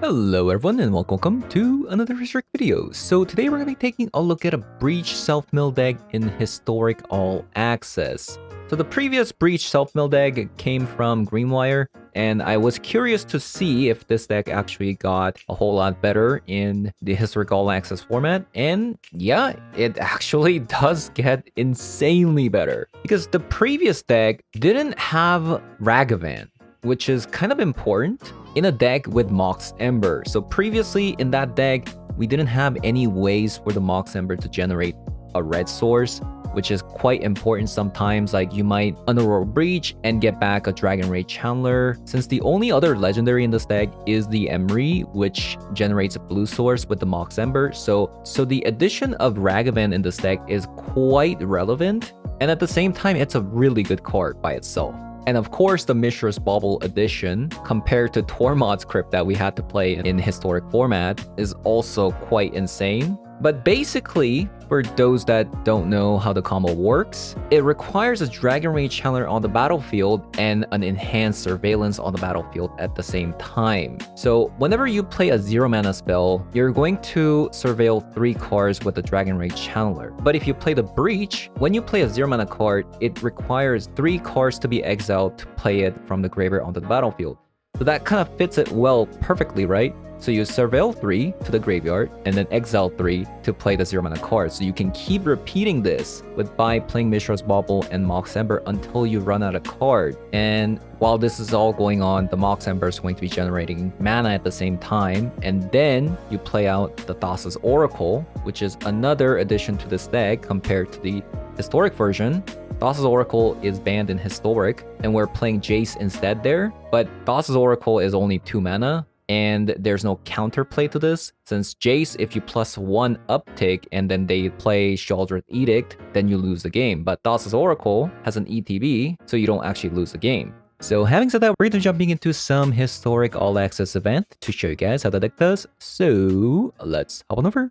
Hello everyone and welcome to another Restrict video. So today we're going to be taking a look at a Breach Self-Mill deck in Historic All Access. So the previous Breach Self-Mill deck came from Greenwire, and I was curious to see if this deck actually got a whole lot better in the Historic All Access format, and yeah, it actually does get insanely better. Because the previous deck didn't have Ragavan, which is kind of important in a deck with Mox Ember. So previously in that deck, we didn't have any ways for the Mox Ember to generate a red source, which is quite important sometimes. Like you might Underworld Breach and get back a Dragon Rage Channeler, since the only other legendary in this deck is the Emery, which generates a blue source with the Mox Ember. So the addition of Ragavan in this deck is quite relevant, and at the same time, it's a really good card by itself. And of course, the Mishra's Bauble edition, compared to Tormod's Crypt that we had to play in historic format, is also quite insane. But basically, for those that don't know how the combo works, it requires a Dragon Rage Channeler on the battlefield and an enhanced surveillance on the battlefield at the same time. So whenever you play a 0-mana spell, you're going to surveil 3 cards with the Dragon Rage Channeler. But if you play the Breach, when you play a 0-mana card, it requires 3 cards to be exiled to play it from the graveyard onto the battlefield. So that kind of fits it well perfectly, right? So you surveil 3 to the graveyard and then exile 3 to play the 0-mana card. So you can keep repeating this by playing Mishra's Bauble and Mox Ember until you run out of card. And while this is all going on, the Mox Ember is going to be generating mana at the same time. And then you play out the Thassa's Oracle, which is another addition to this deck compared to the historic version. Thassa's Oracle is banned in Historic, and we're playing Jace instead there. But Thassa's Oracle is only 2 mana, and there's no counterplay to this. Since Jace, if you +1 uptick and then they play Sheoldred's Edict, then you lose the game. But Thassa's Oracle has an ETB, so you don't actually lose the game. So having said that, we're going to jumping into some Historic All Access event to show you guys how the deck does. So let's hop on over.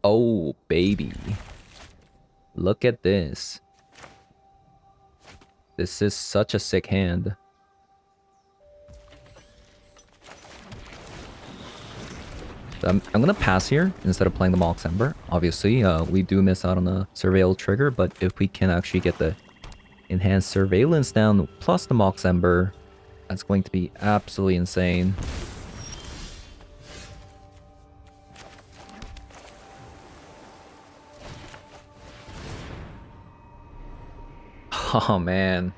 Oh, baby. Look at this. This is such a sick hand. So I'm gonna pass here instead of playing the Mox Ember. Obviously, we do miss out on the Surveil trigger, but if we can actually get the enhanced surveillance down plus the Mox Ember, that's going to be absolutely insane. Oh man,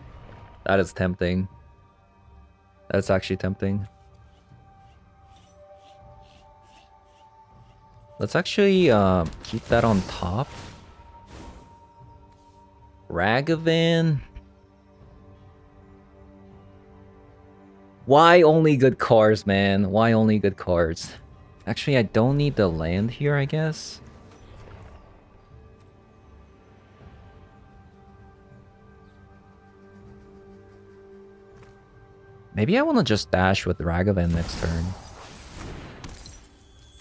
that is tempting. That's actually tempting. Let's actually keep that on top. Ragavan. Why only good cards, man? Why only good cards? Actually, I don't need the land here, I guess. Maybe I want to just dash with Ragavan next turn.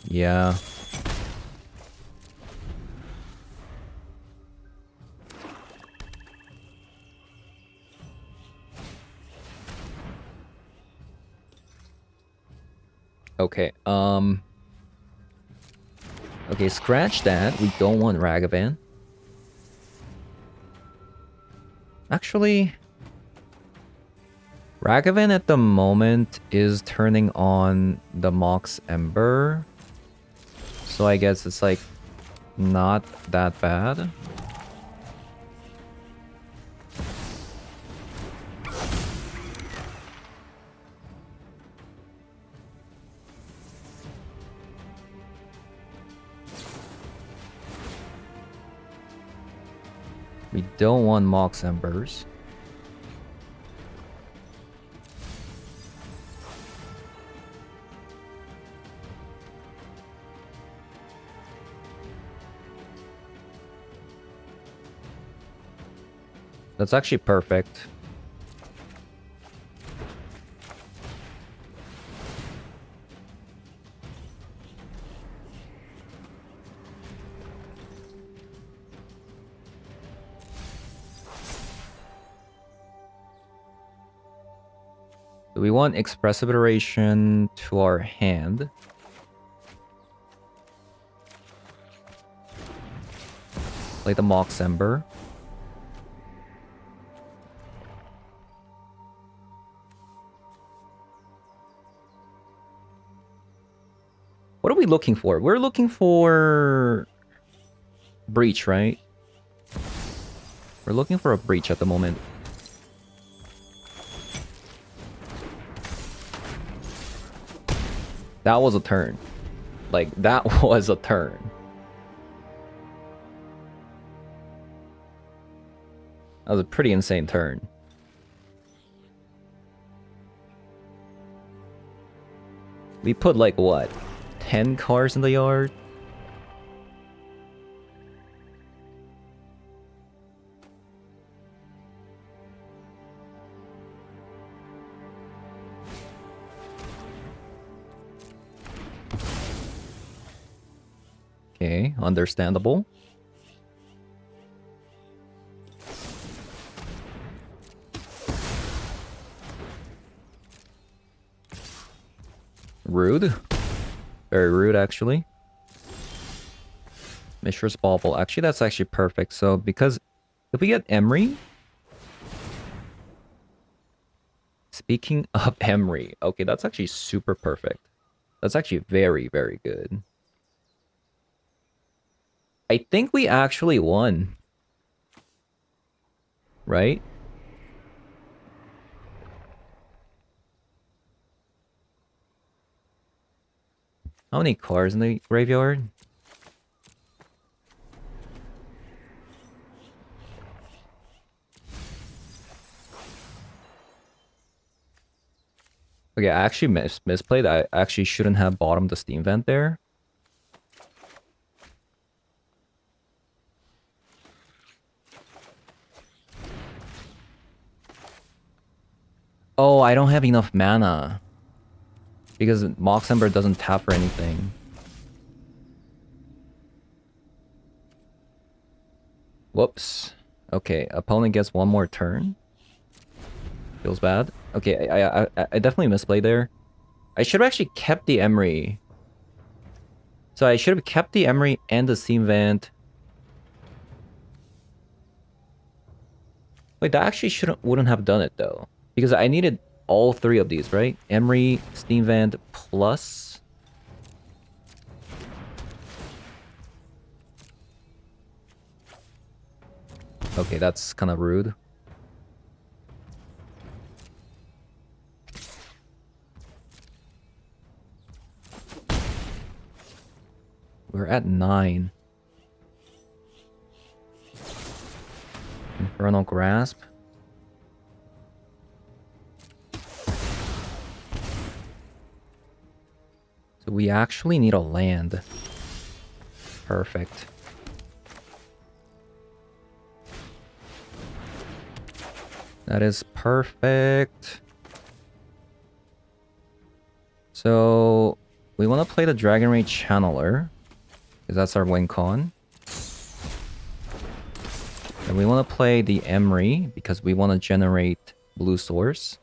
Yeah. Okay, okay, scratch that. We don't want Ragavan. Actually, Ragavan at the moment is turning on the Mox Ember. So I guess it's like not that bad. We don't want Mox Embers. That's actually perfect. So we want Expressive Iteration to our hand. Play the Mox Ember. What are we looking for? We're looking for Breach, right? We're looking for a Breach at the moment. That was a turn. Like, that was a turn. That was a pretty insane turn. We put like what? 10 cars in the yard? Okay, understandable. Rude. Very rude, actually. Mishra's Bauble. Actually, that's actually perfect. So, because if we get Emery... Speaking of Emery. Okay, that's actually super perfect. That's actually very, very good. I think we actually won. Right? How many cars in the graveyard? Okay, I actually misplayed. I actually shouldn't have bottomed the Steam Vent there. Oh, I don't have enough mana. Because Mox Ember doesn't tap for anything. Whoops. Okay, opponent gets one more turn. Feels bad. Okay, I definitely misplayed there. I should have actually kept the Emery. So I should have kept the Emery and the Steam Vent. Wait, that actually wouldn't have done it though. Because I needed all three of these, right? Emery, Steam Vent, plus... Okay, that's kind of rude. We're at 9. Infernal Grasp. So we actually need a land. Perfect. That is perfect. So we want to play the Dragon Ray Channeler, because that's our win con. And we want to play the Emery, because we want to generate blue source.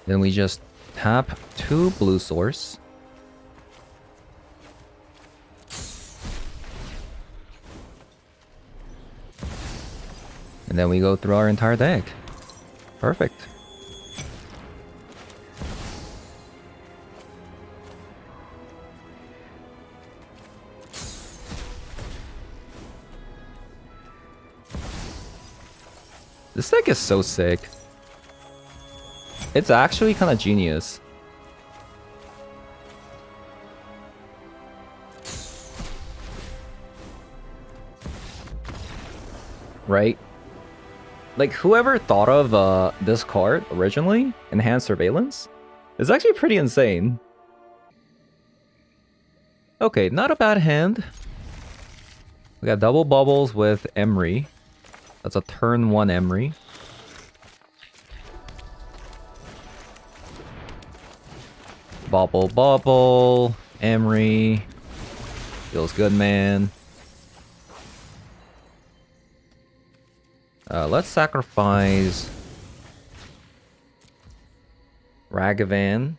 Then we just tap 2 blue source. And then we go through our entire deck. Perfect. This deck is so sick. It's actually kind of genius. Right? Like, whoever thought of this card originally, Enhanced Surveillance, is actually pretty insane. Okay, not a bad hand. We got double bubbles with Emery. That's a turn 1 Emery. Bubble, bubble. Emery. Feels good, man. Let's sacrifice Ragavan.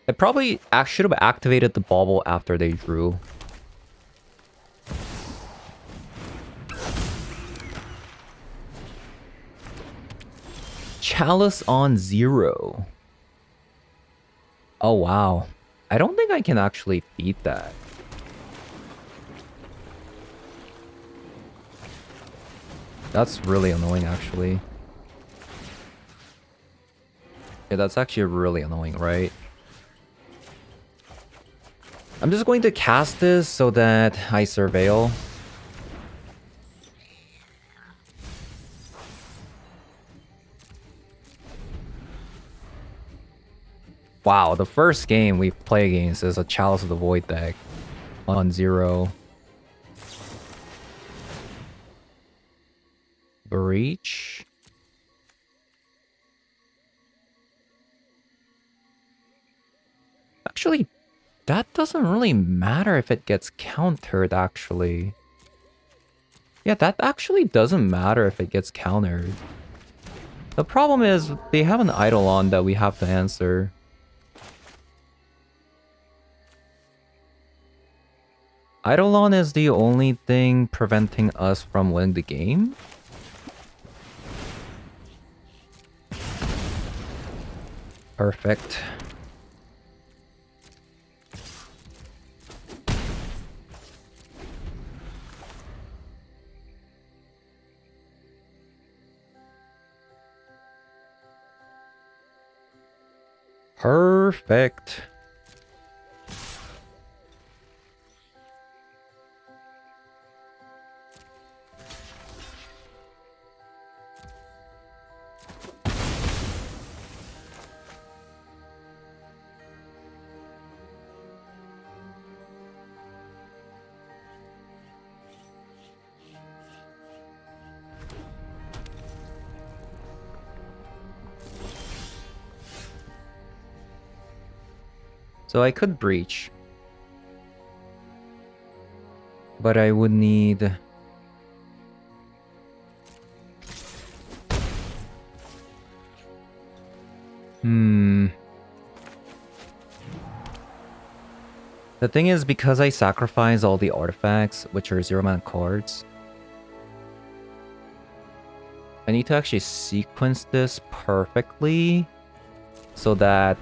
I probably should have activated the bauble after they drew. Chalice on 0. Oh, wow. I don't think I can actually beat that. That's really annoying, actually. Yeah, that's actually really annoying, right? I'm just going to cast this so that I surveil. Wow, the first game we play against is a Chalice of the Void deck on 0. Breach. Actually, that doesn't really matter if it gets countered, actually. Yeah, that actually doesn't matter if it gets countered. The problem is, they have an Eidolon that we have to answer. Eidolon is the only thing preventing us from winning the game? Perfect. Perfect. So I could breach. But I would need... The thing is, because I sacrifice all the artifacts, which are 0-mana cards, I need to actually sequence this perfectly so that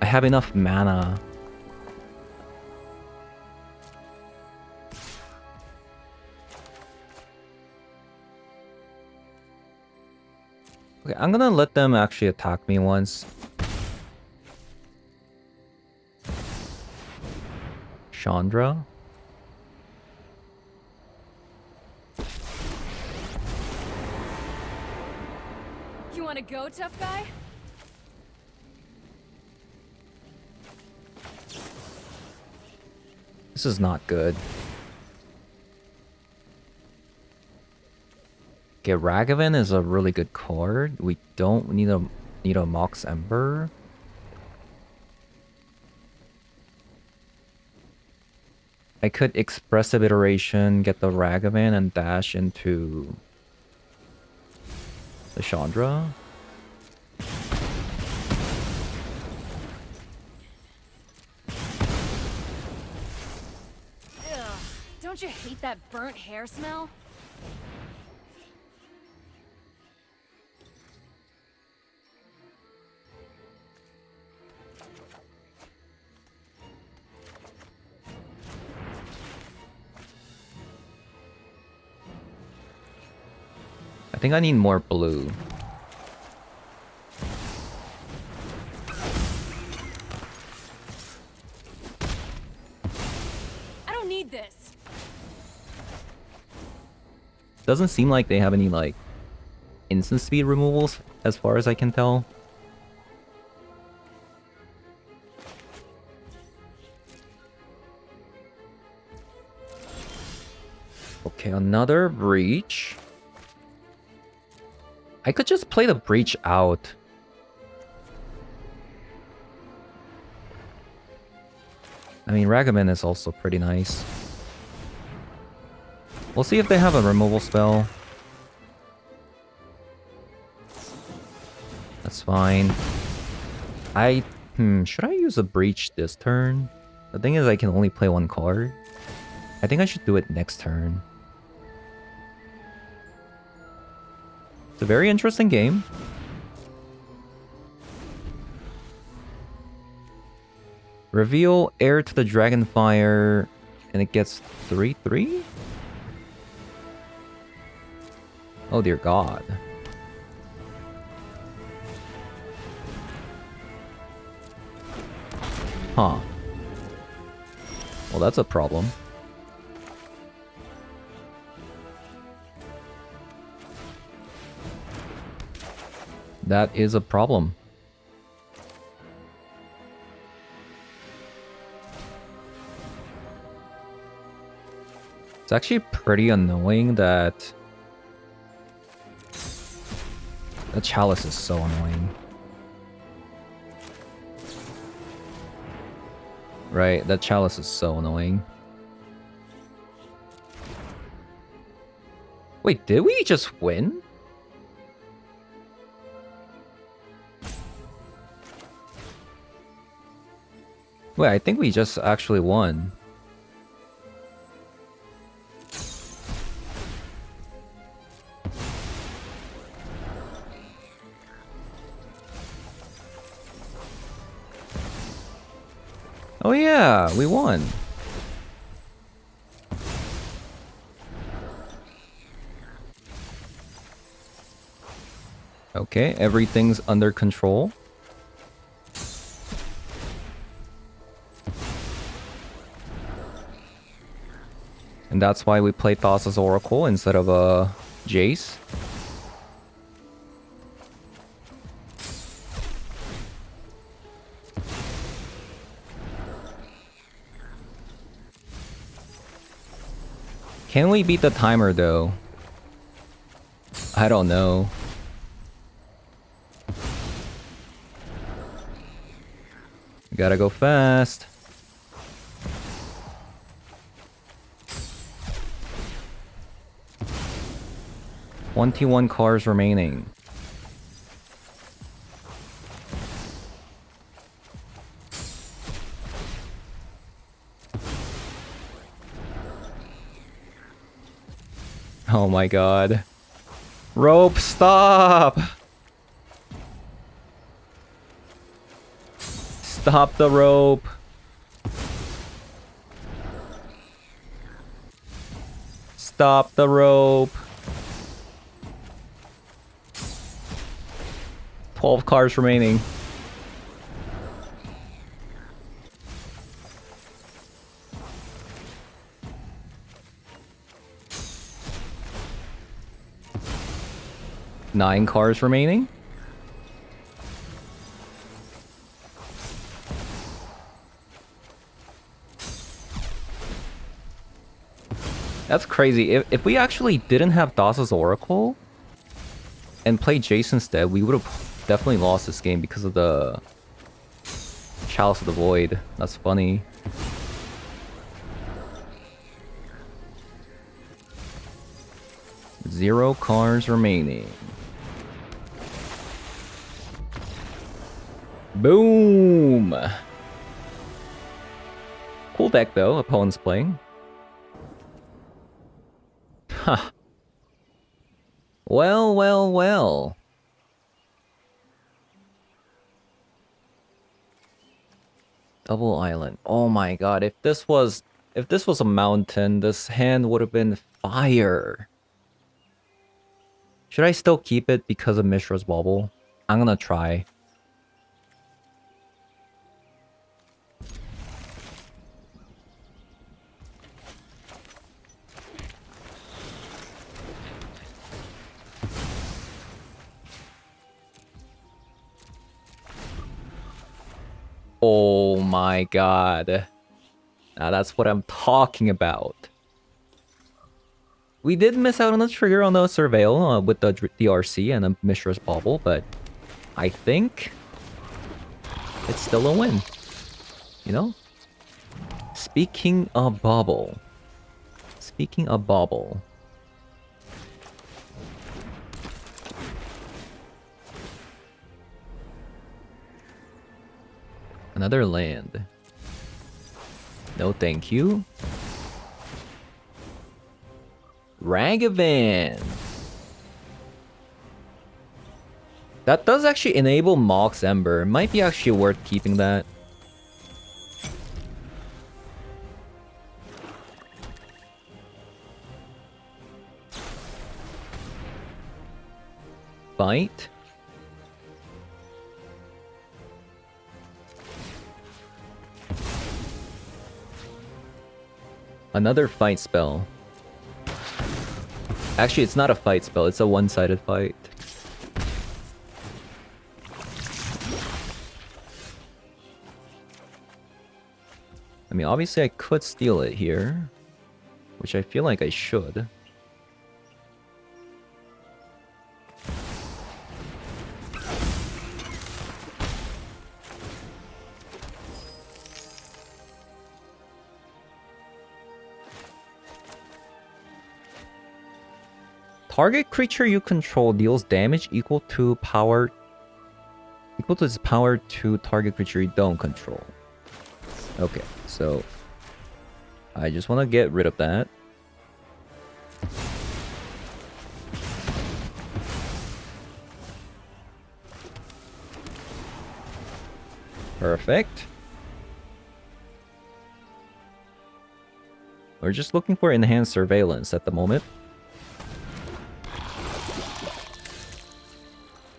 I have enough mana. Okay, I'm gonna let them actually attack me once. Chandra. You wanna go, tough guy? This is not good. Okay, Ragavan is a really good card. We don't need a Mox Ember. I could Expressive Iteration, get the Ragavan, and dash into the Chandra. Ugh, don't you hate that burnt hair smell? I think I need more blue. I don't need this. Doesn't seem like they have any, like, instant speed removals, as far as I can tell. Okay, another breach. I could just play the Breach out. I mean, Ragavan is also pretty nice. We'll see if they have a removal spell. That's fine. Should I use a Breach this turn? The thing is I can only play one card. I think I should do it next turn. It's a very interesting game. Reveal Heir to the Dragonfire, and it gets 3/3? Oh dear god. Huh. Well, that's a problem. That is a problem. It's actually pretty annoying that... The Chalice is so annoying. Right, that Chalice is so annoying. Wait, did we just win? Wait, I think we just actually won. Oh yeah, we won. Okay, everything's under control. And that's why we played Thassa's Oracle instead of Jace. Can we beat the timer though? I don't know. We gotta go fast. T1 cars remaining. Oh my god. Rope, stop! Stop the rope. Stop the rope. 12 cars remaining. Nine cars remaining. That's crazy. If we actually didn't have Thassa's Oracle and played Jace instead, we would have definitely lost this game because of the Chalice of the Void. That's funny. Zero cars remaining. Boom! Cool deck though, opponent's playing. Huh. Well, well, well. Double island. Oh my god, if this was a mountain, this hand would have been fire. Should I still keep it because of Mishra's Bauble? I'm gonna try. Oh my god. Now that's what I'm talking about. We did miss out on the trigger on the Surveil with the DRC and a Mishra's Bauble, but I think it's still a win. You know? Speaking of Bauble. Speaking of Bauble. Another land. No thank you. Ragavan. That does actually enable Mox Ember. Might be actually worth keeping that. Fight. Another fight spell. Actually, it's not a fight spell. It's a one-sided fight. I mean, obviously I could steal it here, which I feel like I should. Target creature you control deals damage equal to its power to target creature you don't control. Okay, so I just want to get rid of that. Perfect. We're just looking for enhanced surveillance at the moment.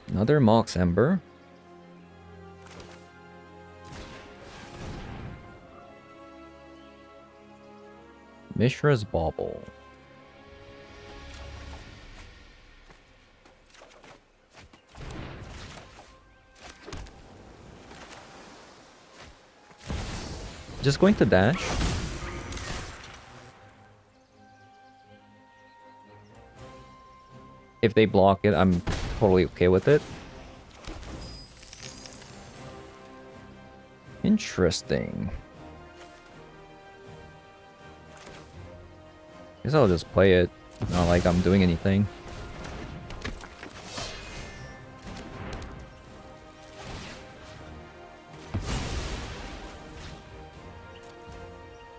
Another Mox Ember. Mishra's Bauble. Just going to dash. If they block it, I'm totally okay with it. Interesting. Guess I'll just play it. Not like I'm doing anything.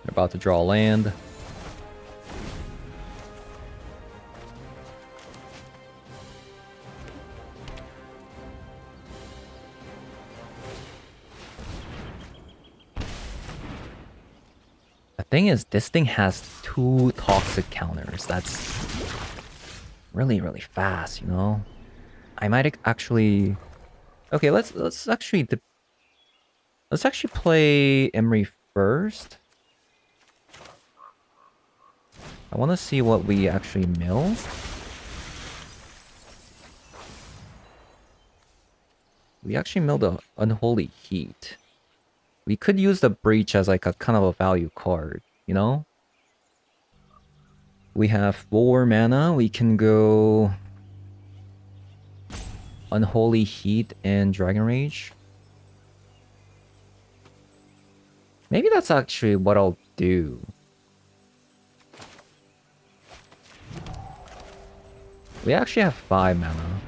They're about to draw land. Thing is, this thing has 2 toxic counters. That's really, really fast, you know? I might actually... Okay, let's actually play Emery first. I want to see what we actually mill. We actually milled a Unholy Heat. We could use the Breach as like a kind of a value card, you know? We have 4 mana. We can go Unholy Heat and Dragon Rage. Maybe that's actually what I'll do. We actually have 5 mana.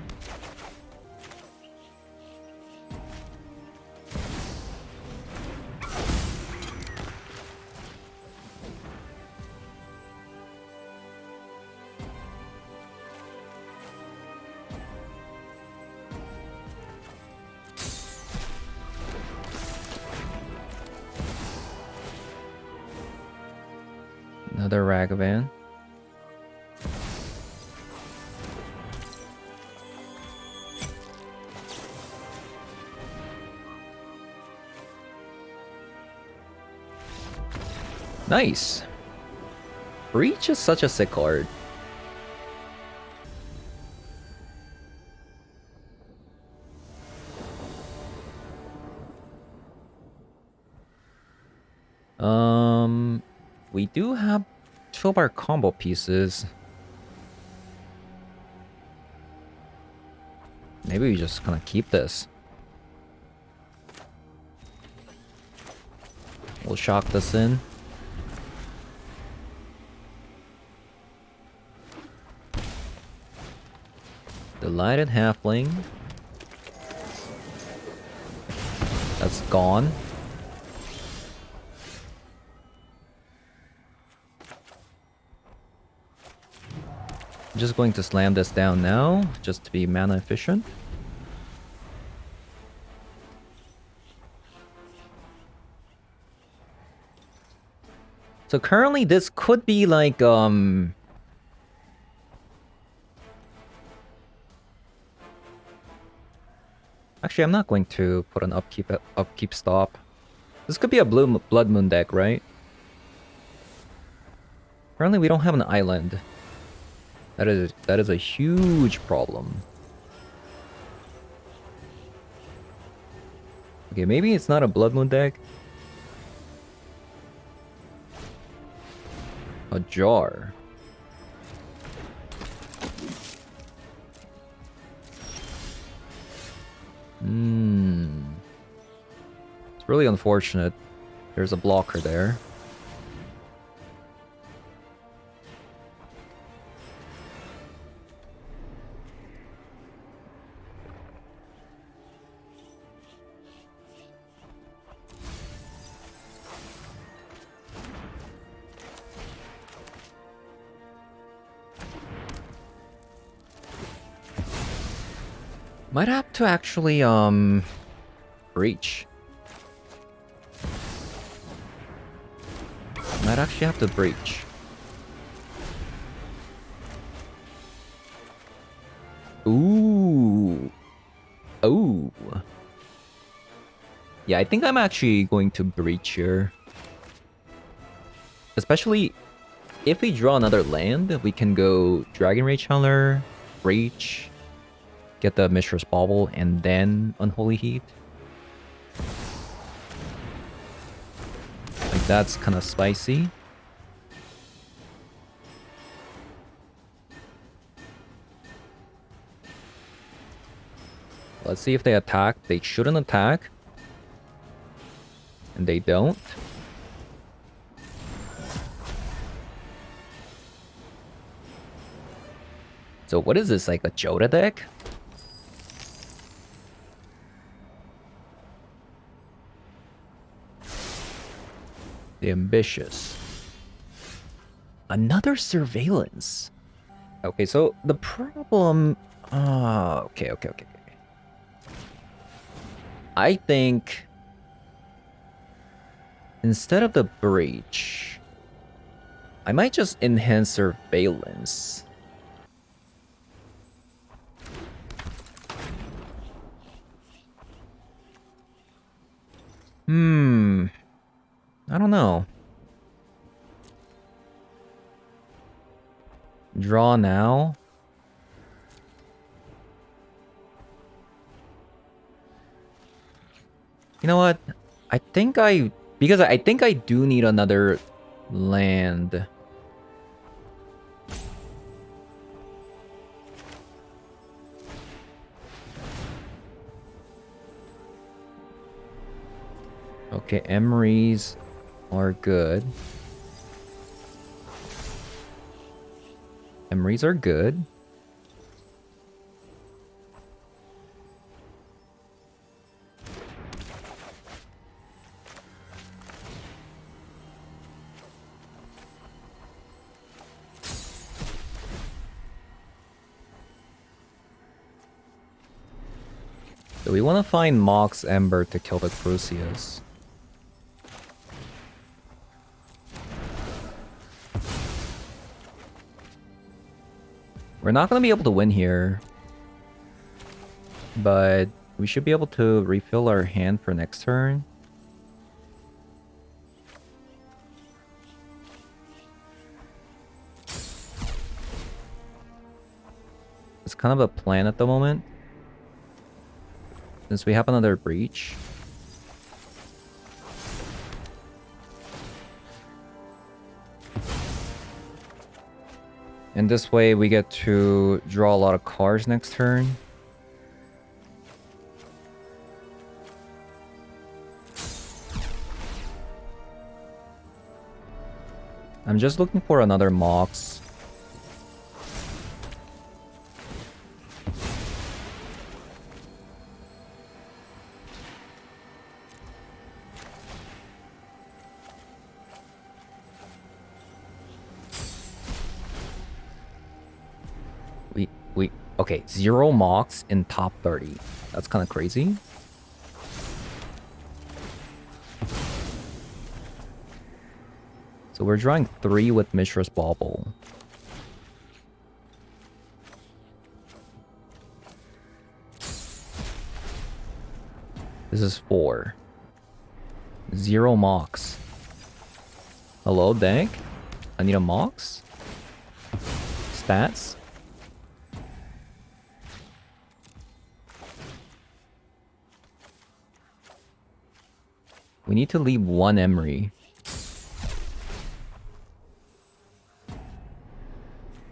Another Ragavan. Nice. Breach is such a sick card. We do have 2 of our combo pieces. Maybe we just kind of keep this. We'll shock this in. Delighted Halfling. That's gone. I'm just going to slam this down now, just to be mana efficient. So currently this could be like, actually, I'm not going to put an upkeep stop. This could be a Blood Moon deck, right? Currently, we don't have an island. That is a huge problem. Okay, maybe it's not a Blood Moon deck. A jar. It's really unfortunate. There's a blocker there. Might have to actually, breach. Might actually have to breach. Ooh. Oh. Yeah, I think I'm actually going to breach here. Especially if we draw another land, we can go Dragon Rage Channeler, breach, get the Mishra's Bauble, and then Unholy Heat. Like, that's kind of spicy. Let's see if they attack. They shouldn't attack. And they don't. So what is this, like a Joda deck? The Ambitious. Another Surveillance. Okay, so the problem... okay. I think... instead of the Breach... I might just enhance Surveillance. I don't know. Draw now. You know what? Because I think I do need another land. Okay, Emeries are good. Emeries are good. So we want to find Mox Ember to kill the Crucius. We're not going to be able to win here. But we should be able to refill our hand for next turn. It's kind of a plan at the moment. Since we have another breach. And this way we get to draw a lot of cards next turn. I'm just looking for another Mox. Okay, 0 Mox in top 30. That's kind of crazy. So we're drawing 3 with Mishra's Bauble. This is 4. 0 Mox. Hello, deck? I need a Mox? Stats? We need to leave 1 Emery.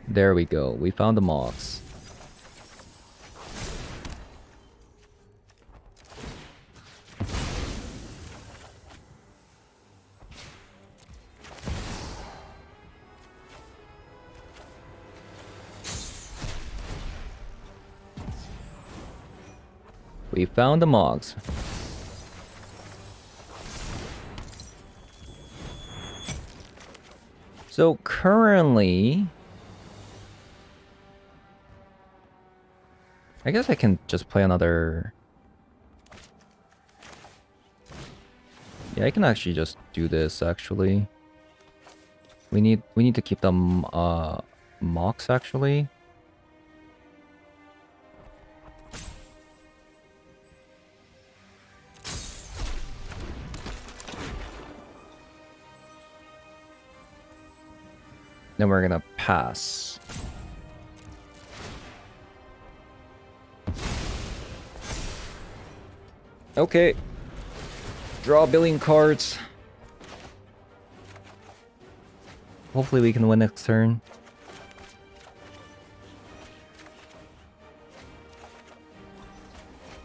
There we go. We found the Mox. We found the Mox. So currently, I guess I can just play another. Yeah, I can actually just do this. Actually, we need to keep the Mox actually. Then we're gonna pass. Okay. Draw a billion cards. Hopefully we can win next turn.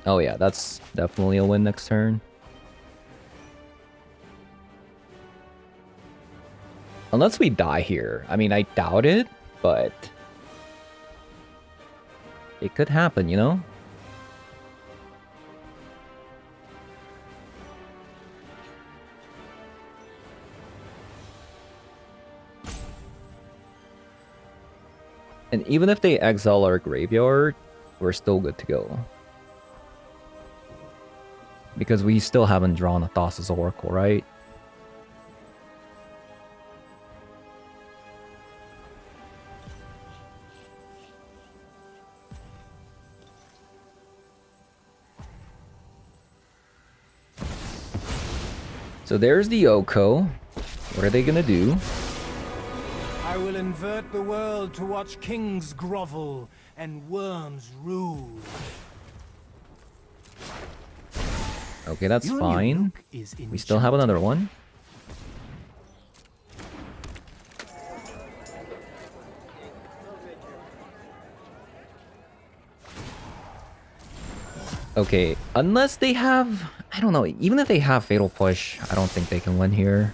Oh yeah, that's definitely a win next turn. Unless we die here. I mean, I doubt it, but it could happen, you know? And even if they exile our graveyard, we're still good to go. Because we still haven't drawn a Thassa's Oracle, right? So there's the Oko. What are they gonna do? I will invert the world to watch kings grovel and worms rule. Okay, that's fine. We still have another one. Okay, unless they have... I don't know, even if they have Fatal Push, I don't think they can win here.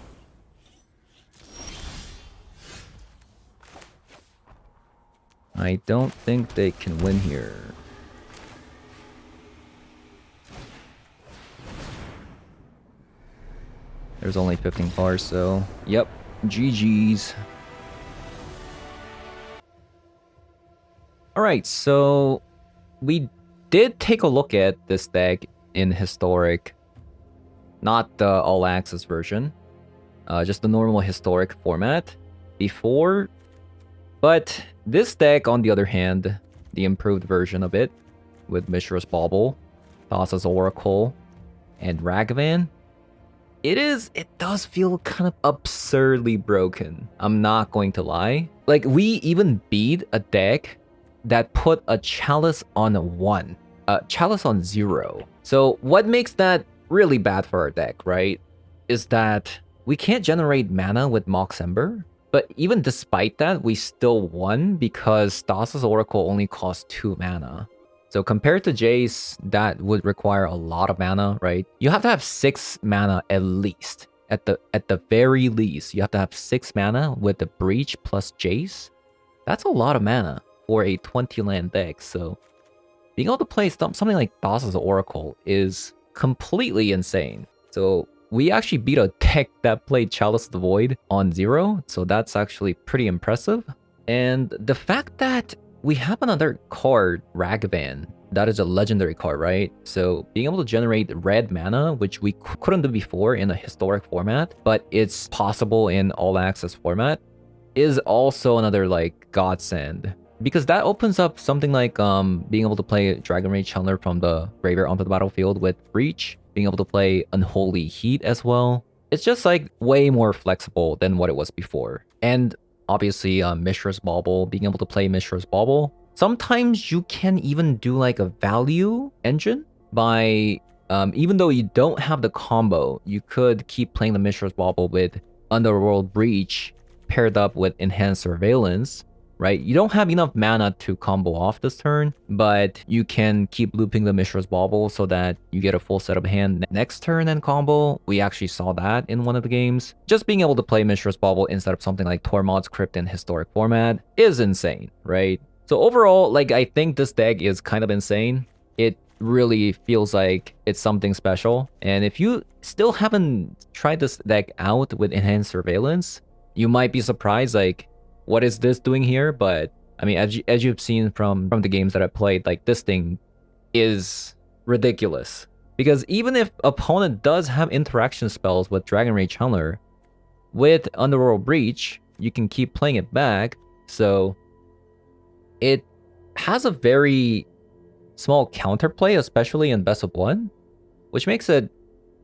I don't think they can win here. There's only 15 cards, so... Yep, GG's. Alright, so... We did take a look at this deck in Historic. Not the all-access version. Just the normal Historic format. Before. But this deck, on the other hand, the improved version of it, with Mishra's Bauble, Thassa's Oracle, and Ragavan, it does feel kind of absurdly broken. I'm not going to lie. Like, we even beat a deck that put a Chalice on 1. Chalice on 0. So what makes that really bad for our deck, right? Is that we can't generate mana with Mox Ember. But even despite that, we still won because Thassa's Oracle only costs 2 mana. So compared to Jace, that would require a lot of mana, right? You have to have 6 mana at least at the very least, you have to have 6 mana with the Breach plus Jace. That's a lot of mana for a 20 land deck. So being able to play something like Thassa's Oracle is completely insane. So we actually beat a deck that played Chalice of the Void on 0. So that's actually pretty impressive. And the fact that we have another card, Ragavan, that is a legendary card, right? So being able to generate red mana, which we couldn't do before in a historic format, but it's possible in all access format, is also another like godsend. Because that opens up something like being able to play Dragon Rage Channeler from the graveyard onto the battlefield with Breach, being able to play Unholy Heat as well. It's just like way more flexible than what it was before. And obviously Mishra's Bauble, being able to play Mishra's Bauble. Sometimes you can even do like a value engine by, even though you don't have the combo, you could keep playing the Mishra's Bauble with Underworld Breach paired up with Enhanced Surveillance, right? You don't have enough mana to combo off this turn, but you can keep looping the Mishra's Bauble so that you get a full set of hand next turn and combo. We actually saw that in one of the games. Just being able to play Mishra's Bauble instead of something like Tormod's Crypt in historic format is insane, right? So overall, like, I think this deck is kind of insane. It really feels like it's something special. And if you still haven't tried this deck out with Enhanced Surveillance, you might be surprised, like, what is this doing here? But I mean, as you've seen from the games that I played, like, this thing is ridiculous. Because even if opponent does have interaction spells with Dragon Rage Channeler, with Underworld Breach, you can keep playing it back. So it has a very small counterplay, especially in Best of 1, which makes it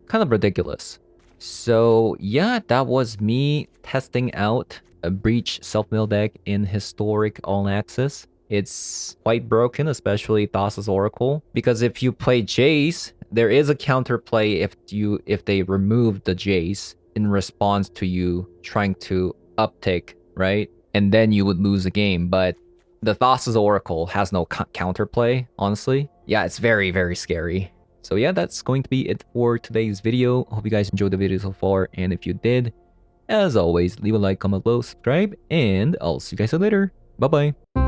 kind of ridiculous. So yeah, that was me testing out a Breach Self-Mill deck in Historic All Access. It's quite broken, especially Thassa's Oracle, because if you play Jace, there is a counterplay if they remove the Jace in response to you trying to uptick, right? And then you would lose the game, but the Thassa's Oracle has no counterplay, honestly. Yeah, it's very, very scary. So yeah, that's going to be it for today's video. Hope you guys enjoyed the video so far, and if you did, as always, leave a like, comment below, subscribe, and I'll see you guys later. Bye-bye.